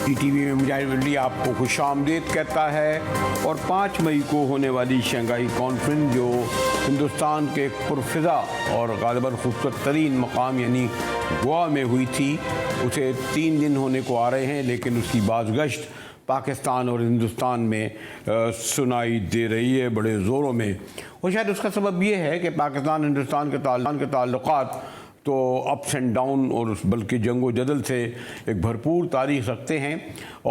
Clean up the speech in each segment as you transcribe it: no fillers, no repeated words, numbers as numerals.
جی T V میں مجاہد ولی آپ کو خوش آمدید کہتا ہے۔ اور 5 مئی کو ہونے والی شنگھائی کانفرنس جو ہندوستان کے ایک پرفضا اور غالباً خوبصورت ترین مقام یعنی گوا میں ہوئی تھی، اسے 3 دن ہونے کو آ رہے ہیں، لیکن اس کی بازگشت پاکستان اور ہندوستان میں سنائی دے رہی ہے بڑے زوروں میں۔ اور شاید اس کا سبب یہ ہے کہ پاکستان ہندوستان کے تعلقات تو اپس اینڈ ڈاؤن اور بلکہ جنگ و جدل سے ایک بھرپور تاریخ رکھتے ہیں،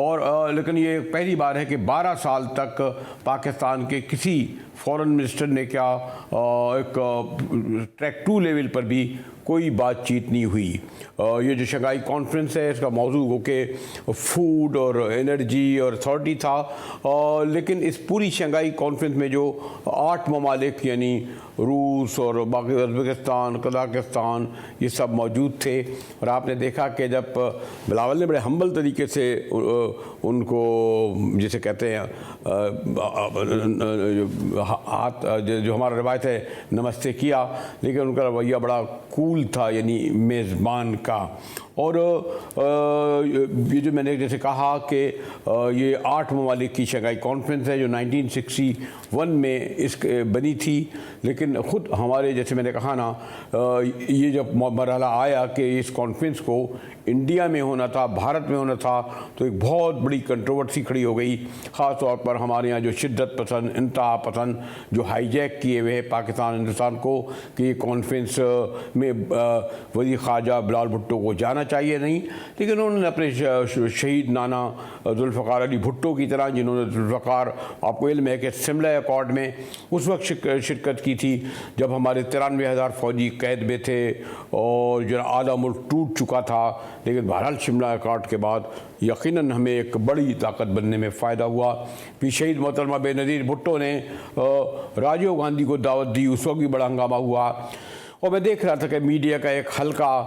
اور لیکن یہ پہلی بار ہے کہ 12 سال تک پاکستان کے کسی فورن منسٹر نے کیا ایک ٹریک 2 لیول پر بھی کوئی بات چیت نہیں ہوئی۔ یہ جو شنگھائی کانفرنس ہے اس کا موضوع ہو کہ فوڈ اور انرجی اور اتھارٹی تھا، لیکن اس پوری شنگھائی کانفرنس میں جو 8 ممالک یعنی روس اور باقی ازبکستان، قزاقستان یہ سب موجود تھے، اور آپ نے دیکھا کہ جب بلاول نے بڑے ہمبل طریقے سے ان کو جسے کہتے ہیں ہاتھ جو ہمارا روایت ہے نمستے کیا، لیکن ان کا رویہ بڑا کول تھا یعنی میزبان کا۔ اور یہ جو میں نے جیسے کہا کہ یہ 8 ممالک کی شنگھائی کانفرنس ہے جو 1961 میں اس بنی تھی، لیکن خود ہمارے جیسے میں نے کہا نا یہ جب مرحلہ آیا کہ اس کانفرنس کو انڈیا میں ہونا تھا، بھارت میں ہونا تھا، تو ایک بہت بڑی کنٹروورسی کھڑی ہو گئی، خاص طور پر ہمارے یہاں جو شدت پسند، انتہا پسند جو ہائی جیک کیے ہوئے پاکستان ہندوستان کو کہ یہ کانفرنس میں وزیر خارجہ بلاول بھٹو کو جانا چاہیے نہیں، لیکن انہوں نے اپنے شہید نانا ذوالفقار علی بھٹو کی طرح، جنہوں نے ذوالفقار آپ کو علم ہے کہ سملہ اکارڈ میں اس وقت شرکت کی تھی جب ہمارے 93,000 فوجی قید میں تھے اور جو آدھا ملک ٹوٹ چکا تھا، لیکن بہرحال شملہ اکارڈ کے بعد یقیناً ہمیں ایک بڑی طاقت بننے میں فائدہ ہوا۔ پھر شہید محترمہ بے نظیر بھٹو نے راجیو گاندھی کو دعوت دی، اس وقت بھی بڑا ہنگامہ ہوا، اور میں دیکھ رہا تھا کہ میڈیا کا ایک حلقہ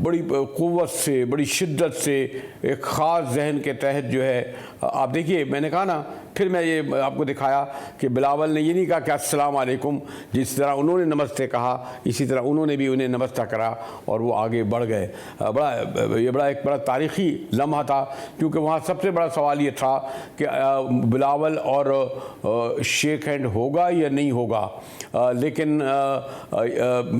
بڑی قوت سے، بڑی شدت سے ایک خاص ذہن کے تحت جو ہے آپ دیکھیے، میں نے کہا نا پھر میں یہ آپ کو دکھایا کہ بلاول نے یہ نہیں کہا کہ السلام علیکم، جس طرح انہوں نے نمستے کہا اسی طرح انہوں نے بھی انہیں نمستہ کرا اور وہ آگے بڑھ گئے۔ یہ ایک بڑا تاریخی لمحہ تھا، کیونکہ وہاں سب سے بڑا سوال یہ تھا کہ بلاول اور شیک ہینڈ ہوگا یا نہیں ہوگا، لیکن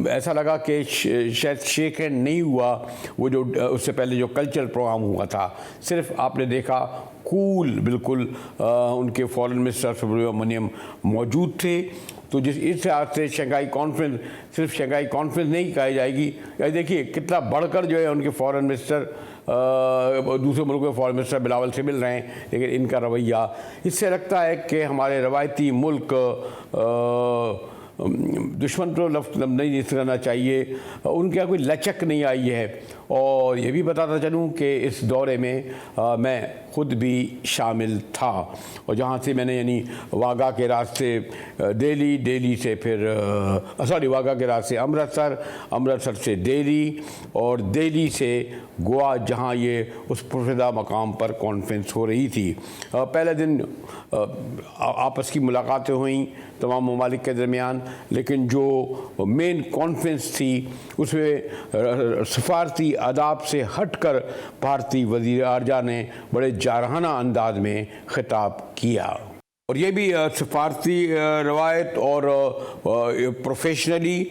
ایسا لگا کہ شاید شیک ہینڈ نہیں ہوا۔ وہ جو اس سے پہلے جو کلچرل پروگرام ہوا تھا، صرف آپ نے دیکھا کول بالکل ان کے فورن منسٹر سبرامنیم موجود تھے۔ تو اس لحاظ سے شنگھائی کانفرنس صرف شنگھائی کانفرنس نہیں کہی جائے گی، دیکھیے کتنا بڑھ کر جو ہے ان کے فورن منسٹر دوسرے ملکوں کے فورن منسٹر بلاول سے مل رہے ہیں، لیکن ان کا رویہ اس سے لگتا ہے کہ ہمارے روایتی ملک دشمن تو لفظ نہیں کرنا چاہیے، ان کے کوئی لچک نہیں آئی ہے۔ اور یہ بھی بتاتا چلوں کہ اس دورے میں میں خود بھی شامل تھا، اور جہاں سے میں نے یعنی واگا کے راستے دہلی سے پھر واگا کے راستے امرتسر سے دہلی، اور دہلی سے گوا، جہاں یہ اس پرفدا مقام پر کانفرنس ہو رہی تھی۔ پہلے دن آپس کی ملاقاتیں ہوئیں تمام ممالک کے درمیان، لیکن جو مین کانفرنس تھی اس میں سفارتی آداب سے ہٹ کر بھارتی وزیر خارجہ نے بڑے جارحانہ انداز میں خطاب کیا، اور یہ بھی سفارتی روایت اور پروفیشنلی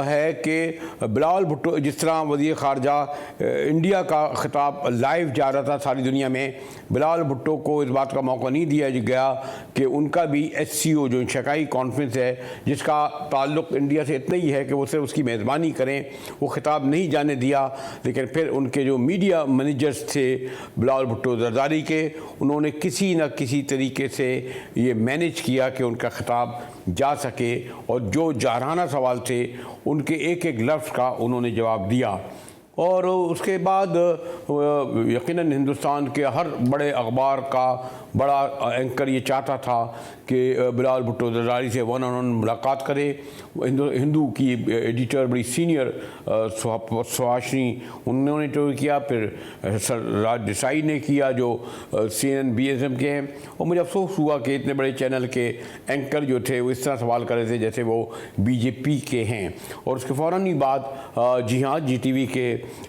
ہے کہ بلاول بھٹو جس طرح وزیر خارجہ انڈیا کا خطاب لائیو جا رہا تھا ساری دنیا میں، بلاول بھٹو کو اس بات کا موقع نہیں دیا گیا کہ ان کا بھی SCO جو شنگھائی کانفرنس ہے جس کا تعلق انڈیا سے اتنا ہی ہے کہ وہ صرف اس کی میزبانی کریں، وہ خطاب نہیں جانے دیا۔ لیکن پھر ان کے جو میڈیا مینیجرز تھے بلاول بھٹو زرداری کے، انہوں نے کسی نہ کسی طریقے سے یہ مینیج کیا کہ ان کا خطاب جا سکے، اور جو جارحانہ سوال تھے ان کے ایک ایک لفظ کا انہوں نے جواب دیا۔ اور اس کے بعد یقیناً ہندوستان کے ہر بڑے اخبار کا بڑا اینکر یہ چاہتا تھا کہ بلاول بھٹو زرداری سے ون آن ون ملاقات کرے۔ ہندو کی ایڈیٹر بڑی سینئر سہاشنی انہوں نے تو کیا، پھر سر راج دیسائی نے کیا جو CNN BSM کے ہیں، اور مجھے افسوس ہوا کہ اتنے بڑے چینل کے اینکر جو تھے وہ اس طرح سوال کر رہے تھے جیسے وہ BJP کے ہیں۔ اور اس کے فوراً ہی بعد جی ہاں GTV کے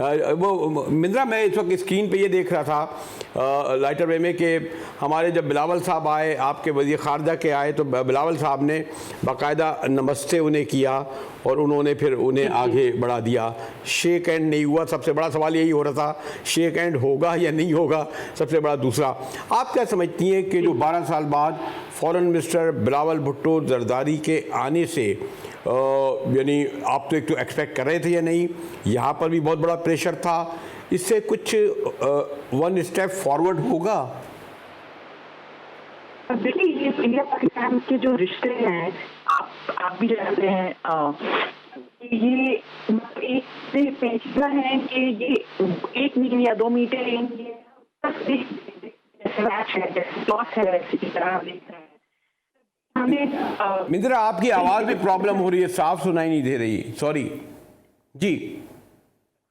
وہ مندرا میں اس وقت اسکرین پہ یہ دیکھ رہا تھا لائٹر وے میں کہ ہمارے جب بلاول صاحب آئے، آپ کے وزیر خارجہ کے آئے، تو بلاول صاحب نے باقاعدہ نمستے انہیں کیا اور انہوں نے پھر انہیں آگے بڑھا دیا. شیک ہینڈ نہیں ہوا. سب سے بڑا سوال یہی ہو رہا تھا شیک ہینڈ ہوگا یا نہیں ہوگا. سب سے بڑا دوسرا، آپ کیا سمجھتی ہیں کہ جو 12 سال بعد فورن منسٹر بلاول بھٹو زرداری کے آنے سے یعنی آپ تو ایک تو ایکسپیکٹ کر رہے تھے یا نہیں، یہاں پر بھی بہت بڑا پریشر تھا، اس سے کچھ ون اسٹیپ فارورڈ ہوگا؟ دیکھیے یہ انڈیا پاکستان کے جو رشتے ہیں آپ بھی جانتے ہیں، یہ ایک پیچیدہ ہے کہ یہ ایک میٹنگ یا 2 میٹنگ مندرا آپ کی آواز میں پرابلم ہو رہی ہے، صاف سنائی نہیں دے رہی، سوری. جی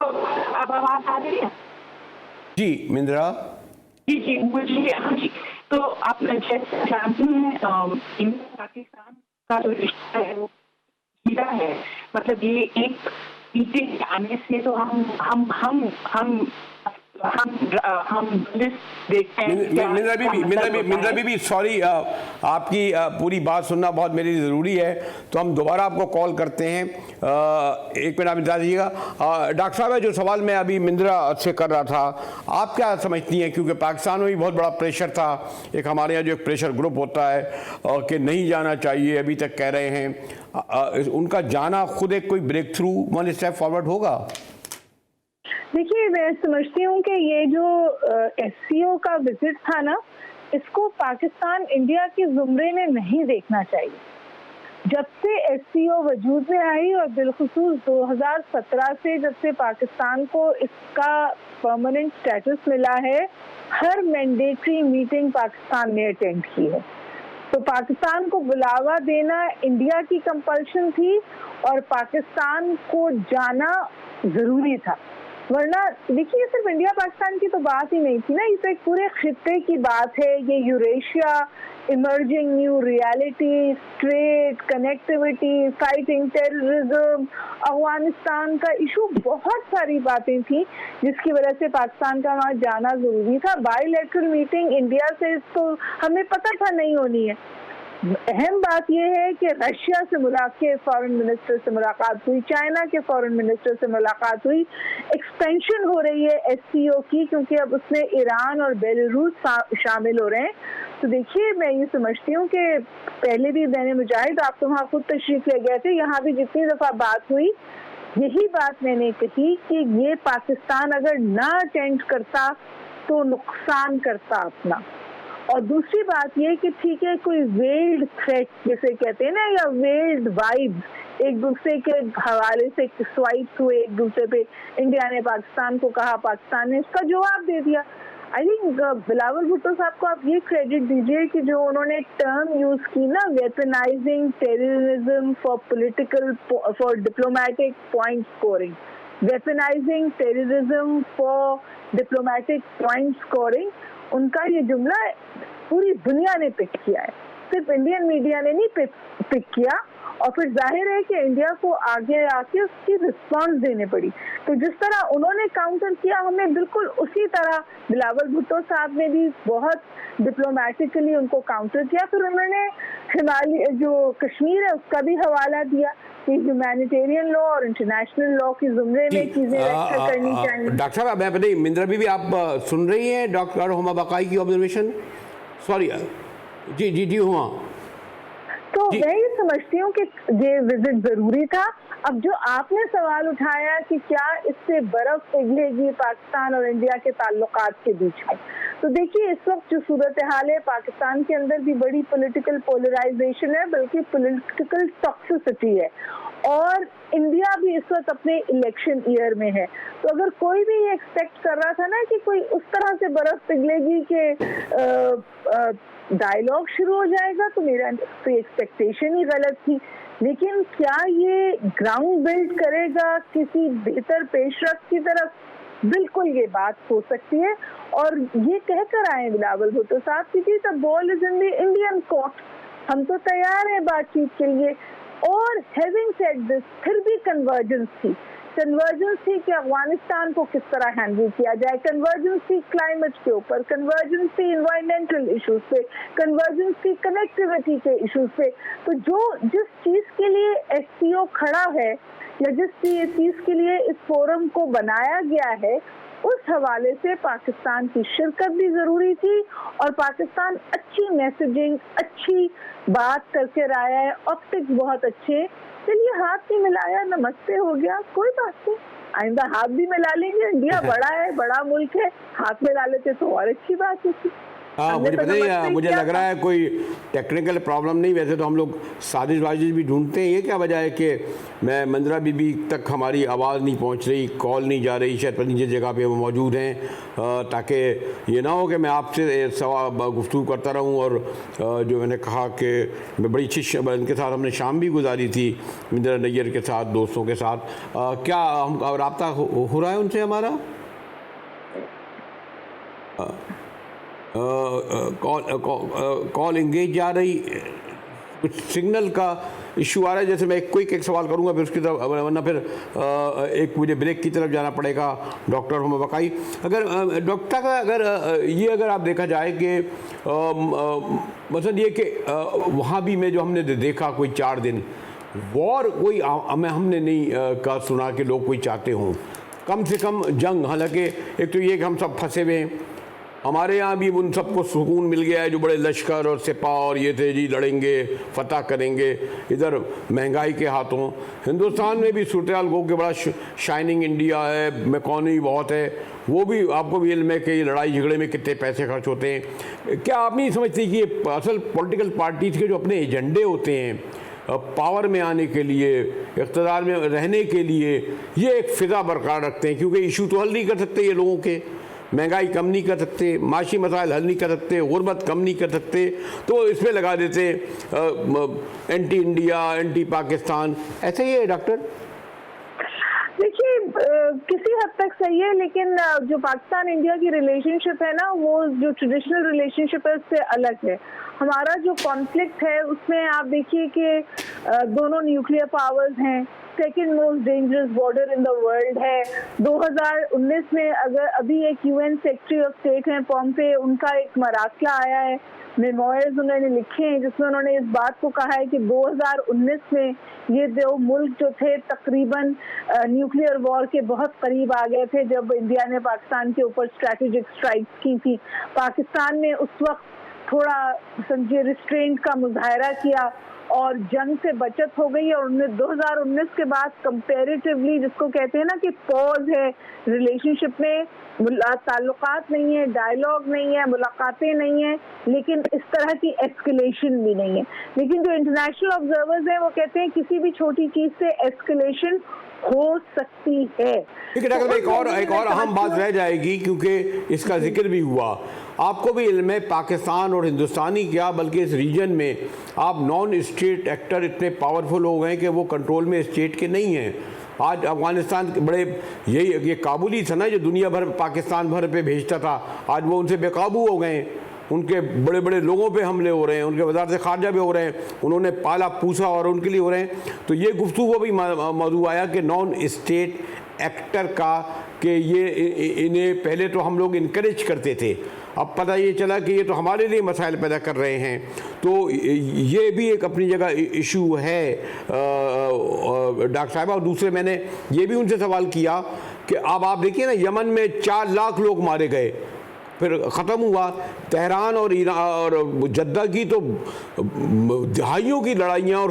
اب آواز آ رہی ہے؟ جی مندرا. جی مجھے تو آپ جیسے جانتے ہیں انڈیا پاکستان کا جو رشتہ ہے وہ سیدھا ہے. مطلب یہ ایک میٹنگ آنے سے تو مندرا بی بی سوری، آپ کی پوری بات سننا بہت میرے لیے ضروری ہے، تو ہم دوبارہ آپ کو کال کرتے ہیں. ایک منٹ آپ انتظار دیجیے گا. ڈاکٹر صاحب جو سوال میں ابھی مندرا سے کر رہا تھا، آپ کیا سمجھتی ہیں؟ کیونکہ پاکستان میں بھی بہت بڑا پریشر تھا، ایک ہمارے یہاں جو ایک پریشر گروپ ہوتا ہے کہ نہیں جانا چاہیے، ابھی تک کہہ رہے ہیں، ان کا جانا خود ایک کوئی break through one step forward ہوگا؟ دیکھیے میں سمجھتی ہوں کہ یہ جو ایس سی او کا وزٹ تھا نا، اس کو پاکستان انڈیا کے زمرے میں نہیں دیکھنا چاہیے. جب سے ایس سی او وجود میں آئی اور بالخصوص 2017 سے جب سے پاکستان کو اس کا پرماننٹ سٹیٹس ملا ہے، ہر مینڈیٹری میٹنگ پاکستان نے اٹینڈ کی ہے. تو پاکستان کو بلاوا دینا انڈیا کی کمپلشن تھی اور پاکستان کو جانا ضروری تھا. ورنہ دیکھیے صرف انڈیا پاکستان کی تو بات ہی نہیں تھی نا، یہ تو ایک پورے خطے کی بات ہے. یہ Eurasia, emerging new reality, trade, connectivity, fighting terrorism, Afghanistan کا ایشو، بہت ساری باتیں تھیں جس کی وجہ سے پاکستان کا وہاں جانا ضروری تھا. بائی لیٹرل میٹنگ انڈیا سے تو ہمیں پتہ تھا نہیں ہونی ہے. اہم بات یہ ہے کہ رشیا سے فارن منسٹر سے ملاقات ہوئی، چائنا کے فارن منسٹر سے ملاقات ہوئی. ایکسپینشن ہو رہی ہے ایس سی او کی، کیونکہ اب اس میں ایران اور بیلاروس شامل ہو رہے ہیں. تو دیکھیے میں یہ سمجھتی ہوں کہ پہلے بھی میں نے مجاہد، آپ تو وہاں خود تشریف لے گئے تھے، یہاں بھی جتنی دفعہ بات ہوئی یہی بات میں نے کہی کہ یہ پاکستان اگر نہ اٹینڈ کرتا تو نقصان کرتا اپنا. اور دوسری بات یہ کہ ٹھیک ہے کوئی ویلڈ تھریٹ جسے کہتے ہیں نا، یا ویلڈ وائب ایک دوسرے کے حوالے سے سوائپس ہوئے ایک دوسرے پہ، انڈیا نے پاکستان کو کہا، پاکستان نے اس کا جواب دے دیا. آئی تھنک بلاول بھٹو صاحب کو آپ یہ کریڈٹ دیجیے کہ جو انہوں نے ٹرم یوز کی نا، weaponising terrorism for diplomatic point scoring, weaponising terrorism for diplomatic point scoring, ان کا یہ جملہ پوری دنیا نے پک کیا ہے، صرف انڈین میڈیا نے نہیں پک کیا. اور پھر ظاہر ہے کہ انڈیا کو آگے آ کے اس کی رسپانس دینے پڑی. تو جس طرح انہوں نے کاؤنٹر کیا، ہمیں بالکل اسی طرح بلاول بھٹو صاحب نے بھی بہت ڈپلومیٹکلی ان کو کاؤنٹر کیا. پھر انہوں نے جو کشمیر ہے اس کا بھی حوالہ دیا کہ ہیومینیٹیرین لا اور انٹرنیشنل لا کے زمرے میں چیزیں رکھا کرنی چاہیے. ڈاکٹر صاحب میں پتہ مندرا بھی آپ سن رہی ہیں ڈاکٹر ہما بقائی کی آبزرویشن؟ سوری جی ہما. تو میں یہ سمجھتی ہوں کہ یہ وزٹ ضروری تھا. اب جو آپ نے سوال اٹھایا کہ کیا اس سے برف پگھلے گی پاکستان اور انڈیا کے تعلقات کے بیچ میں، تو دیکھیے اس وقت جو صورتحال ہے پاکستان کے اندر بھی بڑی پولیٹیکل پولرائزیشن ہے، بلکہ پولیٹیکل ٹاکسیسٹی ہے، اور انڈیا بھی اس وقت اپنے الیکشن ایئر میں ہے. تو اگر کوئی بھی یہ ایکسپیکٹ کر رہا تھا نا کہ کوئی اس طرح سے برف پگھلے گی کہ ڈائیلاگ شروع ہو جائے گا، تو میرا ایکسپیکٹیشن ہی غلط تھی. لیکن کیا یہ گراؤنڈ بلڈ کرے گا کسی بہتر پیش رفت کی طرف؟ بالکل یہ بات ہو سکتی ہے. اور یہ کہہ کر آئے بلاول بھٹو صاحب کہ the ball is in the Indian court، ہم تو تیار ہیں بات چیت کے لیے. اور having said this، پھر بھی کنورجنس تھی کنورجنس تھی کہ افغانستان کو کس طرح ہینڈل کیا جائے، کنورجنس تھی کلائمیٹ کے اوپر، کنورجنس تھی انوائرمنٹل ایشوز پہ، کنورجنس تھی کنیکٹیوٹی کے ایشوز پہ. تو جس چیز کے لیے ایس سی او کھڑا ہے یا جس چیز کے لیے اس فورم کو بنایا گیا ہے، اس حوالے سے پاکستان کی شرکت بھی ضروری تھی، اور پاکستان اچھی میسیجنگ، اچھی بات کر کے رہا ہے، آپٹکس بہت اچھے. چلیے ہاتھ بھی ملایا، نمستے ہو گیا، کوئی بات نہیں، آئندہ ہاتھ بھی ملا لیں گے. انڈیا بڑا ہے، بڑا ملک ہے، ہاتھ ملا لیتے تو اور اچھی بات ہوتی. ہاں مجھے پتہ نہیں، مجھے لگ رہا ہے کوئی ٹیکنیکل پرابلم نہیں. ویسے تو ہم لوگ سازش بھی ڈھونڈتے ہیں. یہ کیا وجہ ہے کہ میں منظرہ بی بی تک ہماری آواز نہیں پہنچ رہی، کال نہیں جا رہی؟ شاید پتہ نہیں جس جگہ پہ وہ موجود ہیں، تاکہ یہ نہ ہو کہ میں آپ سے گفتگو کرتا رہوں. اور جو میں نے کہا کہ میں بڑی اچھی ان کے ساتھ ہم نے شام بھی گزاری تھی، مندرا نیر کے ساتھ، دوستوں کے ساتھ. کیا ہم رابطہ ہو رہا ہے ان سے ہمارا؟ کال انگیج جا رہی، کچھ سگنل کا ایشو آ رہا ہے. جیسے میں ایک سوال کروں گا، پھر اس کی طرف، ورنہ پھر ایک مجھے بریک کی طرف جانا پڑے گا. ڈاکٹر ہم بقائی، اگر ڈاکٹر کا اگر آپ دیکھا جائے کہ مثلا یہ کہ وہاں بھی میں جو ہم نے دیکھا کوئی 4 دن وار، کوئی ہم نے نہیں کا سنا کہ لوگ کوئی چاہتے ہوں، کم سے کم جنگ. حالانکہ ایک تو یہ کہ ہم سب پھنسے ہوئے ہیں، ہمارے یہاں بھی ان سب کو سکون مل گیا ہے جو بڑے لشکر اور سپاہ اور یہ تھے، جی لڑیں گے، فتح کریں گے. ادھر مہنگائی کے ہاتھوں ہندوستان میں بھی صورتحال گو کہ بڑا شائننگ انڈیا ہے، میکانومی بہت ہے. وہ بھی آپ کو بھی علم ہے کہ یہ لڑائی جھگڑے میں کتنے پیسے خرچ ہوتے ہیں. کیا آپ نہیں سمجھتی کہ یہ اصل پولیٹیکل پارٹیز کے جو اپنے ایجنڈے ہوتے ہیں پاور میں آنے کے لیے، اقتدار میں رہنے کے لیے، یہ ایک فضا برقرار رکھتے ہیں؟ کیونکہ ایشو تو حل نہیں کر سکتے یہ لوگوں کے، مہنگائی کم نہیں کر سکتے، معاشی مسائل حل نہیں کر سکتے، غربت کم نہیں کر سکتے، تو اس پہ لگا دیتے اینٹی انڈیا، اینٹی پاکستان. ایسے ہی ہے ڈاکٹر؟ دیکھیے کسی حد تک صحیح ہے، لیکن جو پاکستان انڈیا کی ریلیشن شپ ہے نا، وہ جو ٹریڈیشنل ریلیشن شپ ہے اس سے الگ ہے. ہمارا جو کانفلکٹ ہے اس میں آپ دیکھیے کہ دونوں نیوکلیر پاورز ہیں، second most dangerous border in the world ہے. 2019 میں اگر ابھی ایک U N secretary of state ہیں پومپے، ان کا ایک مراسلہ آیا ہے، میموئرز انہوں نے لکھے ہیں جس میں انہوں نے اس بات کو کہا ہے کہ 2019 میں یہ دو ملک جو تھے تقریباً نیوکلیئر وار کے بہت قریب آ گئے تھے جب انڈیا نے پاکستان کے اوپر اسٹریٹجک اسٹرائکس کی تھی. پاکستان نے اس وقت تھوڑا سمجھے ریسٹرینٹ کا مظاہرہ کیا اور جنگ سے بچت ہو گئی، اور 2019 کے بعد کمپیریٹیولی جس کو کہتے ہیں نا کہ پوز ہے ریلیشن شپ میں، تعلقات نہیں ہے، ڈائیلاگ نہیں ہے، ملاقاتیں نہیں ہیں، لیکن اس طرح کی ایسکلیشن بھی نہیں ہے. لیکن جو انٹرنیشنل آبزرورز ہیں وہ کہتے ہیں کسی بھی چھوٹی چیز سے ایسکلیشن ہو سکتی ہے. ایک اور اہم بات رہ جائے گی کیونکہ اس کا ذکر بھی ہوا. آپ کو بھی علم ہے پاکستان اور ہندوستانی کیا بلکہ اس ریجن میں آپ نان اسٹیٹ ایکٹر اتنے پاورفل ہو گئے کہ وہ کنٹرول میں اسٹیٹ کے نہیں ہیں. آج افغانستان کے بڑے یہ کابل ہی تھا نا جو دنیا بھر پاکستان بھر پہ بھیجتا تھا، آج وہ ان سے بے قابو ہو گئے ہیں. ان کے بڑے بڑے لوگوں پہ حملے ہو رہے ہیں، ان کے وزارت خارجہ بھی ہو رہے ہیں، انہوں نے پالا پوسا اور ان کے لیے ہو رہے ہیں. تو یہ گفتگو بھی موضوع آیا کہ نان اسٹیٹ ایکٹر کا کہ یہ انہیں پہلے تو ہم لوگ انکریج کرتے تھے، اب پتہ یہ چلا کہ یہ تو ہمارے لیے مسائل پیدا کر رہے ہیں. تو یہ بھی ایک اپنی جگہ ایشو ہے ڈاکٹر صاحبہ. اور دوسرے میں نے یہ بھی ان سے سوال کیا کہ اب آپ دیکھیے نا یمن میں 4 لاکھ لوگ مارے گئے، پھر ختم ہوا. تہران اور جدہ کی تو دہائیوں کی لڑائیاں اور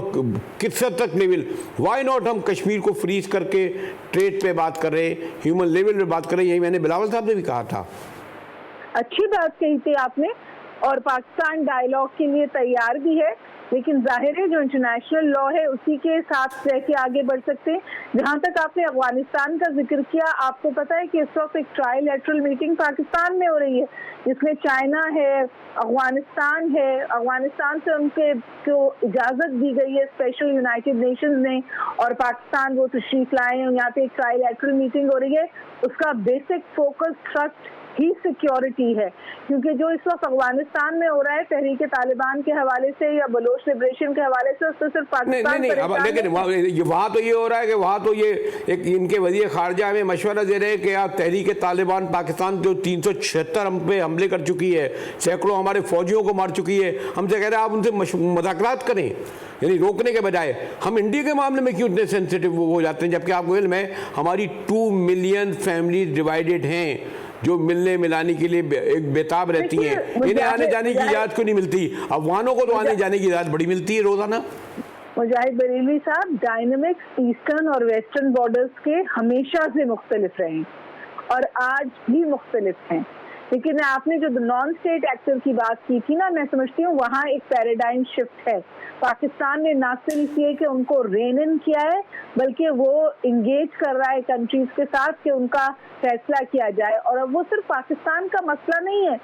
کس حد تک لیول. وائی ناٹ ہم کشمیر کو فریز کر کے ٹریڈ پہ بات کر رہے ہیں، ہیومن لیول پہ بات کر رہے ہیں. یہی میں نے بلاول صاحب نے بھی کہا تھا. اچھی بات کہی تھی آپ نے، اور پاکستان ڈائیلاگ کے لیے تیار بھی ہے، لیکن ظاہر ہے جو انٹرنیشنل لا ہے اسی کے ساتھ رہ کے آگے بڑھ سکتے ہیں. جہاں تک آپ نے افغانستان کا ذکر کیا، آپ کو پتہ ہے کہ اس وقت ایک ٹرائی لیٹرل میٹنگ پاکستان میں ہو رہی ہے جس میں چائنا ہے، افغانستان ہے. افغانستان سے ان کے کو اجازت دی گئی ہے اسپیشل یونائٹڈ نیشنز نے، اور پاکستان وہ تشریف لائے ہیں. یہاں پہ ایک ٹرائی لیٹرل میٹنگ ہو رہی ہے. اس کا بیسک فوکس تھرسٹ ہی سیکیورٹی ہے، کیونکہ جو اس وقت افغانستان میں ہو رہا ہے تحریک طالبان کے حوالے سے یا بلوچ لبریشن کے حوالے سے، اس سے صرف پاکستان لیکن وہاں تو یہ ہو رہا ہے کہ وہاں تو یہ ایک ان کے وزیر خارجہ ہمیں مشورہ دے رہے ہیں کہ آپ تحریک طالبان پاکستان جو 376 ہم پہ حملے کر چکی ہے، سینکڑوں ہمارے فوجیوں کو مار چکی ہے، ہم سے کہہ رہے ہیں آپ ان سے مذاکرات کریں، یعنی روکنے کے بجائے ہم انڈیا کے معاملے میں کیوں اتنے سینسیٹیو ہو جاتے ہیں، جبکہ آپ کو علم ہے ہماری 2 ملین فیملیز ڈیوائیڈڈ ہیں جو ملنے ملانے کے لیے ایک بیتاب رہتی ہیں، انہیں آنے جانے کی اجازت کیوں نہیں ملتی؟ افغانوں کو تو آنے جانے کی اجازت بڑی ملتی ہے روزانہ۔ مجاہد بریلوی صاحب، ڈائنامکس ایسٹرن اور ویسٹرن بارڈرز کے ہمیشہ سے مختلف رہے ہیں اور آج بھی مختلف ہیں، لیکن آپ نے جو نان اسٹیٹ ایکٹر کی بات کی تھی نا، میں سمجھتی ہوں وہاں ایک پیراڈائم شفٹ ہے۔ پاکستان نے نہ صرف یہ کہ ان کو رین ان کیا ہے، بلکہ وہ انگیج کر رہا ہے کنٹریز کے ساتھ کہ ان کا فیصلہ کیا جائے، اور اب وہ صرف پاکستان کا مسئلہ نہیں ہے۔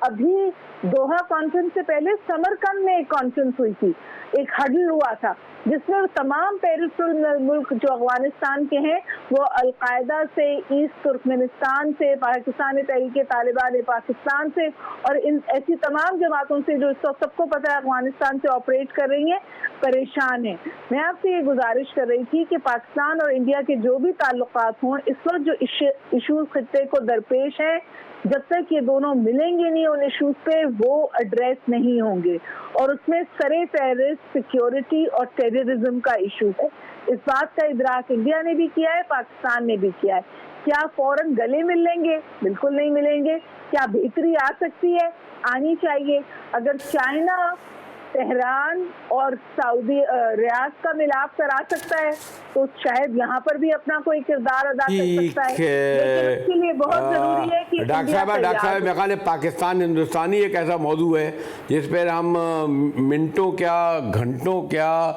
ابھی دوحہ کانفرنس سے پہلے سمرقند میں ایک کانفرنس ہوئی تھی، ایک ہڈل ہوا تھا جس میں تمام پیرفرل ملک جو افغانستان کے ہیں وہ القاعدہ سے، ایسٹ ترکمنستان سے، پاکستان تحریک طالبان پاکستان سے اور ان ایسی تمام جماعتوں سے جو اس وقت سب کو پتہ ہے افغانستان سے آپریٹ کر رہی ہیں، پریشان ہیں۔ میں آپ سے یہ گزارش کر رہی تھی کہ پاکستان اور انڈیا کے جو بھی تعلقات ہوں، اس وقت جو ایشوز خطے کو درپیش ہیں، جب تک یہ دونوں ملیں گے نہیں ان ایشوز پہ، وہ ایڈریس نہیں ہوں گے، اور اس میں سرے فہرست سیکیورٹی اور ٹیررزم کا ایشو ہے۔ اس بات کا ادراک انڈیا نے بھی کیا ہے، پاکستان نے بھی کیا ہے۔ کیا فوراً گلے مل لیں گے؟ بالکل نہیں ملیں گے۔ کیا بہتری آ سکتی ہے؟ آنی چاہیے۔ اگر چائنا تہران اور سعودی ریاض کا ملاپ کرا سکتا ہے تو شاید یہاں پر بھی اپنا کوئی کردار ادا کر سکتا ہے، لیکن اس کے لیے بہت ضروری ہے کہ ڈاکٹر صاحب میرے خیال ہے پاکستان ہندوستانی ایک ایسا موضوع ہے جس پر ہم منٹوں کیا، گھنٹوں کیا،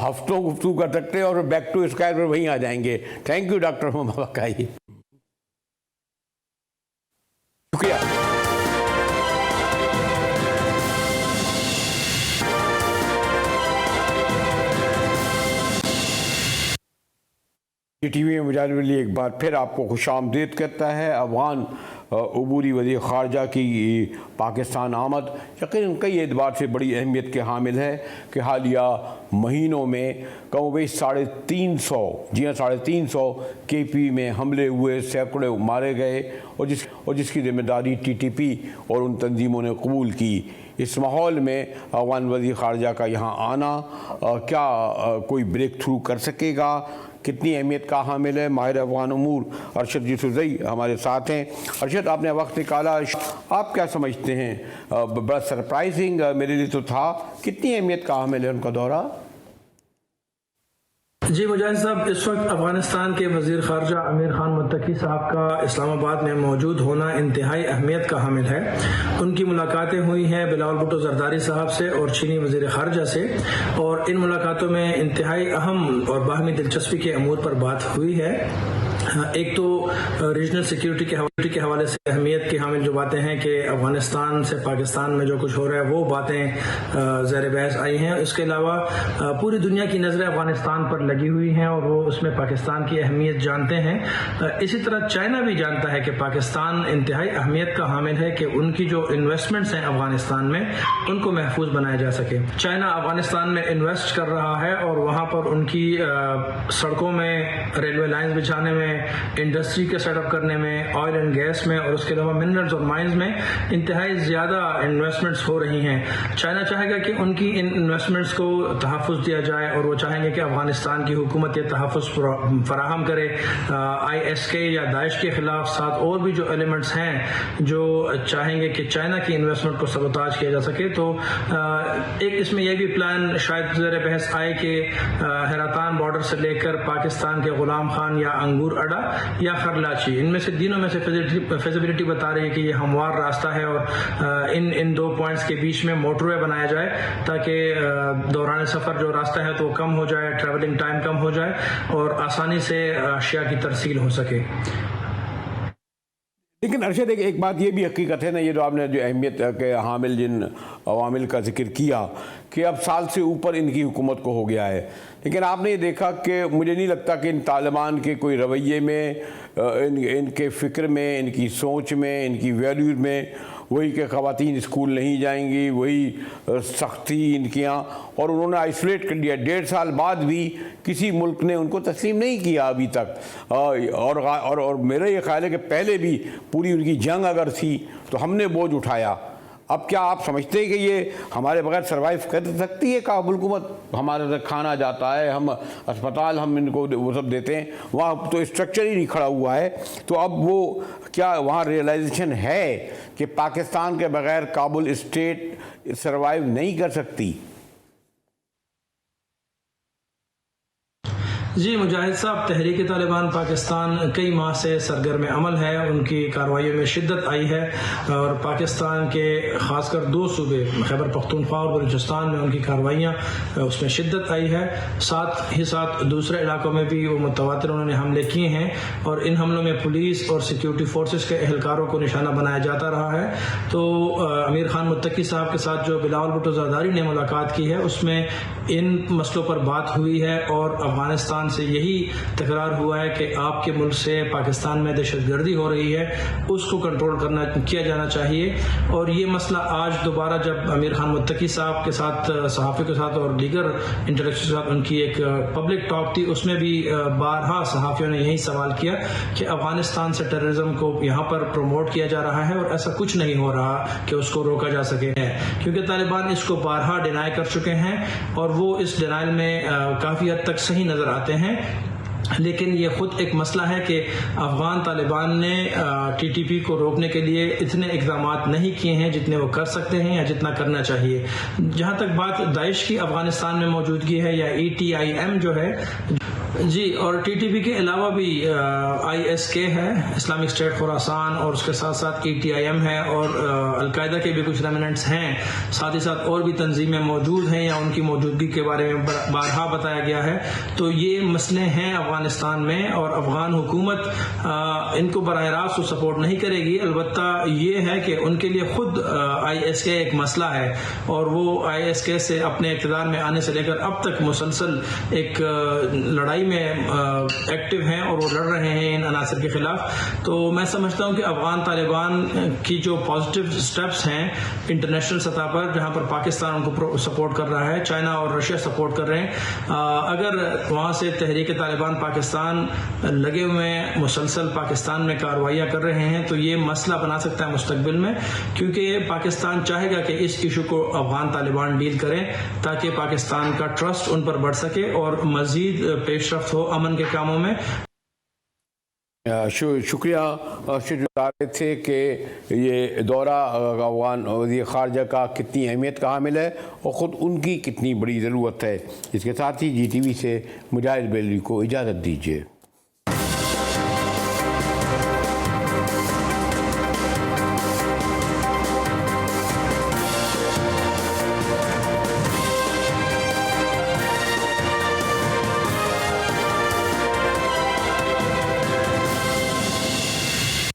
ہفتوں گفتگو کر سکتے ہیں، اور بیک ٹو اسکائر پر وہیں آ جائیں گے۔ تھینک یو ڈاکٹر محمد وقائی، شکریہ۔ ٹی وی میں مجاہد بریلوی ایک بار پھر آپ کو خوش آمدید کرتا ہے۔ افغان عبوری وزیر خارجہ کی پاکستان آمد یقیناً کئی اعتبار سے بڑی اہمیت کے حامل ہے کہ حالیہ مہینوں میں کم و بیش 350 کے پی میں حملے ہوئے، سینکڑوں مارے گئے، اور جس کی ذمہ داری ٹی ٹی پی اور ان تنظیموں نے قبول کی۔ اس ماحول میں افغان وزیر خارجہ کا یہاں آنا کیا کوئی بریک تھرو کر سکے گا؟ کتنی اہمیت کا حامل ہے؟ ماہر افغان امور ارشد یوسفزئی ہمارے ساتھ ہیں۔ ارشد، آپ نے وقت نکالا، آپ کیا سمجھتے ہیں؟ بڑا سرپرائزنگ میرے لیے تو تھا، کتنی اہمیت کا حامل ہے ان کا دورہ؟ جی مجاہد صاحب، اس وقت افغانستان کے وزیر خارجہ امیر خان متقی صاحب کا اسلام آباد میں موجود ہونا انتہائی اہمیت کا حامل ہے۔ ان کی ملاقاتیں ہوئی ہیں بلاول بھٹو زرداری صاحب سے اور چینی وزیر خارجہ سے، اور ان ملاقاتوں میں انتہائی اہم اور باہمی دلچسپی کے امور پر بات ہوئی ہے۔ ایک تو ریجنل سیکیورٹی کے حوالے سے اہمیت کی حامل جو باتیں ہیں کہ افغانستان سے پاکستان میں جو کچھ ہو رہا ہے وہ باتیں زیر بحث آئی ہیں۔ اس کے علاوہ پوری دنیا کی نظریں افغانستان پر لگی ہوئی ہیں اور وہ اس میں پاکستان کی اہمیت جانتے ہیں۔ اسی طرح چائنا بھی جانتا ہے کہ پاکستان انتہائی اہمیت کا حامل ہے کہ ان کی جو انویسٹمنٹس ہیں افغانستان میں ان کو محفوظ بنایا جا سکے۔ چائنا افغانستان میں انویسٹ کر رہا ہے اور وہاں پر ان کی سڑکوں میں ریلوے لائنز بچھانے میں، انڈسٹری کے سیٹ اپ کرنے میں، آئل اینڈ گیس میں، اور اس کے علاوہ منرلز اور مائنز میں انتہائی زیادہ انویسٹمنٹس ہو رہی ہیں۔ چائنا چاہے گا کہ ان کی ان انویسٹمنٹس کو تحفظ دیا جائے، اور وہ چاہیں گے کہ افغانستان کی حکومت یہ تحفظ فراہم کرے۔ ISK یا داعش کے خلاف ساتھ اور بھی جو ایلیمنٹس ہیں جو چاہیں گے کہ چائنا کی انویسٹمنٹ کو سبوتاج کیا جا سکے، تو ایک اس میں یہ بھی پلان شاید زیر بحث آئے کہ ہیراتان بارڈر سے لے کر پاکستان کے غلام خان یا انگور اڈا یا خرلاچی، ان میں سے دینوں میں سے فیزیبلٹی بتا رہی ہے کہ یہ ہموار راستہ ہے، اور ان دو پوائنٹس کے بیچ میں موٹر وے بنایا جائے تاکہ دوران سفر جو راستہ ہے تو کم ہو جائے، ٹریولنگ ٹائم کم ہو جائے اور آسانی سے اشیاء کی ترسیل ہو سکے۔ لیکن ارشد ایک بات یہ بھی حقیقت ہے نا، یہ جو آپ نے جو اہمیت کے حامل جن عوامل کا ذکر کیا کہ اب سال سے اوپر ان کی حکومت کو ہو گیا ہے، لیکن آپ نے یہ دیکھا کہ مجھے نہیں لگتا کہ ان طالبان کے کوئی رویے میں، ان کے فکر میں، ان کی سوچ میں، ان کی ویلیوز میں وہی کہ خواتین اسکول نہیں جائیں گی، وہی سختی ان کے یہاں، اور انہوں نے آئسولیٹ کر لیا۔ 1.5 سال بعد بھی کسی ملک نے ان کو تسلیم نہیں کیا ابھی تک، اور میرا یہ خیال ہے کہ پہلے بھی پوری ان کی جنگ اگر تھی تو ہم نے بوجھ اٹھایا۔ اب کیا آپ سمجھتے ہیں کہ یہ ہمارے بغیر سروائیو کر سکتی ہے کابل حکومت؟ ہمارے سے کھانا جاتا ہے، ہم اسپتال ہم ان کو وہ سب دیتے ہیں، وہاں تو اسٹرکچر ہی نہیں کھڑا ہوا ہے۔ تو اب وہ کیا وہاں ریئلائزیشن ہے کہ پاکستان کے بغیر کابل اسٹیٹ سروائیو نہیں کر سکتی؟ جی مجاہد صاحب، تحریک طالبان پاکستان کئی ماہ سے سرگرم عمل ہے، ان کی کارروائیوں میں شدت آئی ہے، اور پاکستان کے خاص کر 2 صوبے خیبر پختونخوا اور بلوچستان میں ان کی کارروائیاں اس میں شدت آئی ہے، ساتھ ہی ساتھ دوسرے علاقوں میں بھی وہ متواتر انہوں نے حملے کیے ہیں، اور ان حملوں میں پولیس اور سیکیورٹی فورسز کے اہلکاروں کو نشانہ بنایا جاتا رہا ہے۔ تو امیر خان متقی صاحب کے ساتھ جو بلاول بھٹو زرداری نے ملاقات کی ہے اس میں ان مسئلوں پر بات ہوئی ہے، اور افغانستان سے یہی تکرار ہوا ہے کہ آپ کے ملک سے پاکستان میں دہشت گردی ہو رہی ہے، اس کو کنٹرول کیا جانا چاہیے۔ اور یہ مسئلہ آج دوبارہ جب امیر خان متقی صاحب کے ساتھ، صحافیوں کے ساتھ اور دیگر انٹلیکچوئل کے ساتھ ان کی ایک پبلک ٹاک تھی، اس میں بھی بارہا صحافیوں نے یہی سوال کیا کہ افغانستان سے ٹیررزم کو یہاں پر پروموٹ کیا جا رہا ہے، اور ایسا کچھ نہیں ہو رہا کہ اس کو روکا جا سکے، کیونکہ طالبان اس کو بارہا ڈینائی کر چکے ہیں، اور وہ اس ڈینائل میں کافی حد تک صحیح نظر آتے ہیں۔ لیکن یہ خود ایک مسئلہ ہے کہ افغان طالبان نے ٹی ٹی پی کو روکنے کے لیے اتنے اقدامات نہیں کیے ہیں جتنے وہ کر سکتے ہیں یا جتنا کرنا چاہیے۔ جہاں تک بات داعش کی افغانستان میں موجودگی ہے، یا ETIM جو ہے، جی، اور ٹی ٹی پی کے علاوہ بھی ISK ہے، اسلامک اسٹیٹ خراسان، اور اس کے ساتھ ساتھ ETIM ہے، اور القاعدہ کے بھی کچھ ریمننٹس ہیں، ساتھ ہی ساتھ اور بھی تنظیمیں موجود ہیں یا ان کی موجودگی کے بارے میں بارہا بتایا گیا ہے۔ تو یہ مسئلے ہیں افغانستان میں، اور افغان حکومت ان کو براہ راست تو سپورٹ نہیں کرے گی، البتہ یہ ہے کہ ان کے لیے خود ISK ایک مسئلہ ہے، اور وہ ISK سے اپنے اقتدار میں آنے سے لے کر اب تک مسلسل ایک لڑائی میں ایکٹیو ہیں، اور وہ لڑ رہے ہیں ان عناصر کے خلاف۔ تو میں سمجھتا ہوں کہ افغان طالبان کی جو پازیٹیو سٹیپس ہیں انٹرنیشنل سطح پر، جہاں پر پاکستان ان کو سپورٹ کر رہا ہے، چائنا اور رشیا سپورٹ کر رہے ہیں، اگر وہاں سے تحریک طالبان پاکستان لگے ہوئے ہیں، مسلسل پاکستان میں کارروائیاں کر رہے ہیں، تو یہ مسئلہ بنا سکتا ہے مستقبل میں، کیونکہ پاکستان چاہے گا کہ اس ایشو کو افغان طالبان ڈیل کریں تاکہ پاکستان کا ٹرسٹ ان پر بڑھ سکے اور مزید پیش رفت ہو امن کے کاموں میں۔ شکریہ بتا رہے تھے کہ یہ دورہ افغان وزیر خارجہ کا کتنی اہمیت کا حامل ہے اور خود ان کی کتنی بڑی ضرورت ہے۔ اس کے ساتھ ہی GTV سے مجاہد بیلوی کو اجازت دیجیے۔